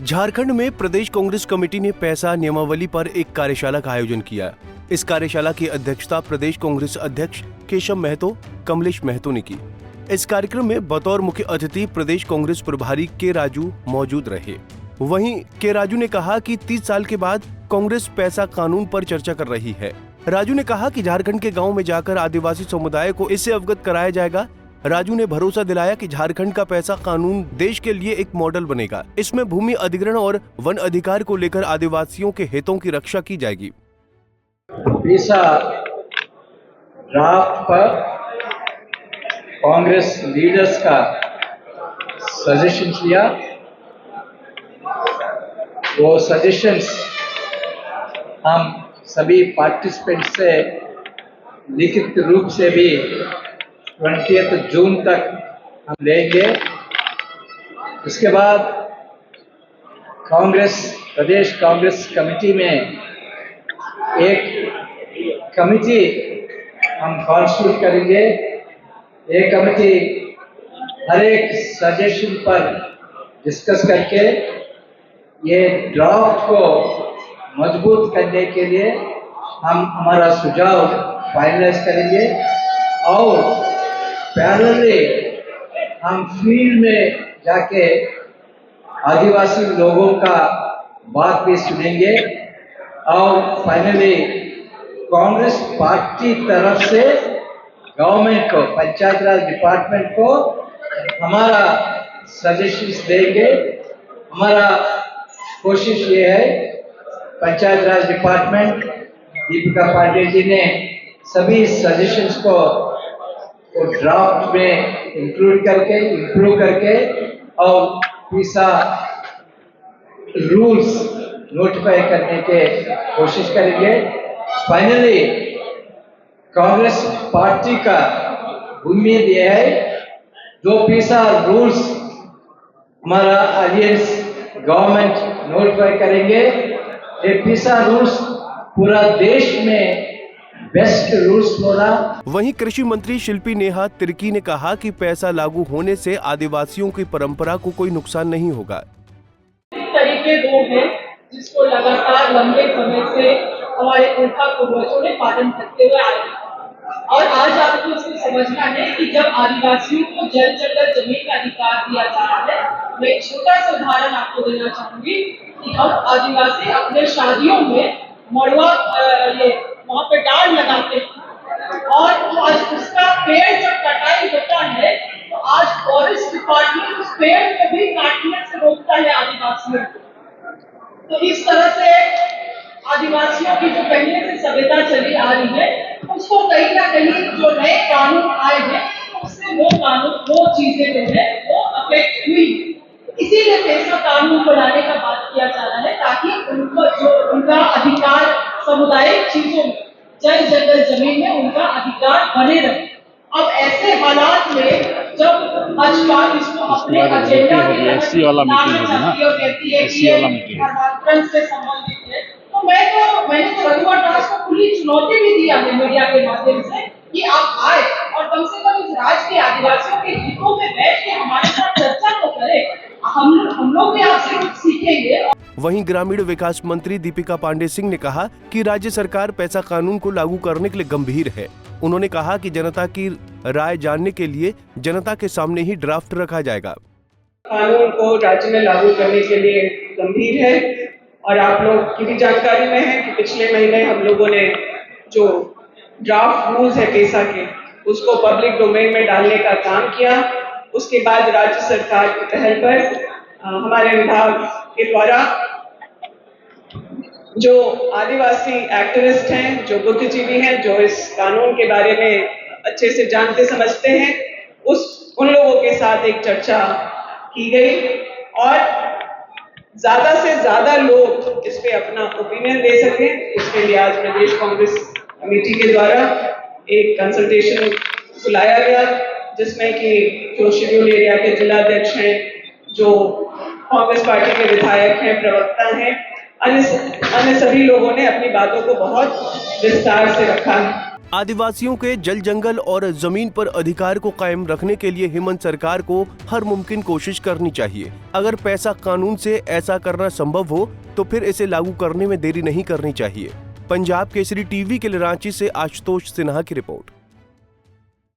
झारखंड में प्रदेश कांग्रेस कमेटी ने पैसा नियमावली पर एक कार्यशाला का आयोजन किया। इस कार्यशाला की अध्यक्षता प्रदेश कांग्रेस अध्यक्ष केशव महतो, कमलेश महतो ने की। इस कार्यक्रम में बतौर मुख्य अतिथि प्रदेश कांग्रेस प्रभारी के राजू मौजूद रहे। वहीं के राजू ने कहा कि 30 साल के बाद कांग्रेस पैसा कानून पर चर्चा कर रही है। राजू ने कहा कि झारखंड के गाँव में जाकर आदिवासी समुदाय को इससे अवगत कराया जाएगा। राजू ने भरोसा दिलाया कि झारखंड का पैसा कानून देश के लिए एक मॉडल बनेगा। इसमें भूमि अधिग्रहण और वन अधिकार को लेकर आदिवासियों के हितों की रक्षा की जाएगी। पैसा ड्राफ्ट पर कांग्रेस लीडर्स का सजेशन लिया। वो सजेशंस हम सभी पार्टिसिपेंट से लिखित रूप से भी 20 जून तक हम लेंगे। इसके बाद प्रदेश कांग्रेस कमेटी में एक कमेटी हम कॉन्स्टिट्यूट करेंगे। एक कमेटी हर एक सजेशन पर डिस्कस करके ये ड्राफ्ट को मजबूत करने के लिए हम हमारा सुझाव फाइनलाइज करेंगे और पैरेलली हम फील्ड में जाके आदिवासी लोगों का बात भी सुनेंगे और फाइनली कांग्रेस पार्टी तरफ से गवर्नमेंट को, पंचायत राज डिपार्टमेंट को हमारा सजेशंस देंगे। हमारा कोशिश ये है, पंचायत राज डिपार्टमेंट दीपिका पांडे जी ने सभी सजेशंस को ड्राफ्ट में इंक्लूड करके इम्प्रूव करके और पैसा रूल्स नोटिफाई करने के कोशिश करेंगे। फाइनली कांग्रेस पार्टी का उम्मीद यह है, जो पैसा रूल्स हमारा अलायंस गवर्नमेंट नोटिफाई करेंगे, ये पैसा रूल्स पूरा देश में बेस्ट रूल्स होगा। वहीं कृषि मंत्री शिल्पी नेहा तिर्की ने कहा कि पैसा लागू होने से आदिवासियों की परंपरा को कोई नुकसान नहीं होगा। तरीके वो हैं जिसको लगातार लंबे समय से हमारे पुरखा पूर्वजों ने पालन करते हुए आए और आज आपको इसको समझना है कि जब आदिवासियों को जल जंगल जमीन का अधिकार दिया जा रहा है। मैं एक छोटा सा उदाहरण आपको देना चाहूंगी कि हम आदिवासी अपने शादियों में मड़वा वहाँ पे डाल लगाते हैं और आज उसका पेड़ जब कटाई होता है तो आज फॉरेस्ट डिपार्टमेंट उस पेड़ को भी काटने से रोकता है आदिवासियों को। तो इस तरह से आदिवासियों की जो पहले से सभ्यता चली आ रही है उसको कहीं ना कहीं जो नए कानून आए हैं उससे वो चीजें जो है वो अफेक्ट हुई। इसीलिए पैसा कानून को लाने का बात किया जा रहा है ताकि उनको जो उनका अधिकार सामुदायिक चीजों में जल जंगल जमीन में उनका अधिकार बने रहे। अब ऐसे हालात में जब भाजपा इसको अपने एजेंडा में कहती है कि ये धर्मांतरण से संबंधित है, तो मैंने तो रघुवर दास को खुली चुनौती भी दी है मीडिया के माध्यम से कि आप आए और कम से कम इस राज्य के आदिवासियों के हितों में बैठ के हमारे साथ चर्चा तो करें। हम लोग भी आपसे कुछ सीखेंगे। वहीं ग्रामीण विकास मंत्री दीपिका पांडे सिंह ने कहा कि राज्य सरकार पैसा कानून को लागू करने के लिए गंभीर है। उन्होंने कहा कि जनता की राय जानने के लिए जनता के सामने ही ड्राफ्ट रखा जाएगा। कानून को राज्य में लागू करने के लिए गंभीर है और आप लोग की भी जानकारी में है कि पिछले महीने हम लोगों ने जो ड्राफ्ट रूल्स है पैसा के उसको पब्लिक डोमेन में डालने का काम किया। उसके बाद राज्य सरकार की पहल पर हमारे विभाग के द्वारा जो आदिवासी एक्टिविस्ट हैं, जो बुद्धिजीवी हैं, जो इस कानून के बारे में अच्छे से जानते समझते हैं, उन लोगों के साथ एक चर्चा की गई और ज्यादा से ज्यादा लोग इस पे अपना ओपिनियन दे सकें, इसके लिए आज प्रदेश कांग्रेस कमेटी के द्वारा एक कंसल्टेशन बुलाया गया, जिसमें कि जो शेड्यूल एरिया के जिलाध्यक्ष हैं, जो कांग्रेस पार्टी के विधायक हैं, प्रवक्ता हैं, अन्य सभी लोगों ने अपनी बातों को बहुत विस्तार से रखा है। आदिवासियों के जल जंगल और जमीन पर अधिकार को कायम रखने के लिए हेमंत सरकार को हर मुमकिन कोशिश करनी चाहिए। अगर पैसा कानून से ऐसा करना संभव हो तो फिर इसे लागू करने में देरी नहीं करनी चाहिए। पंजाब केसरी टीवी के लिए रांची से आशुतोष सिन्हा की रिपोर्ट।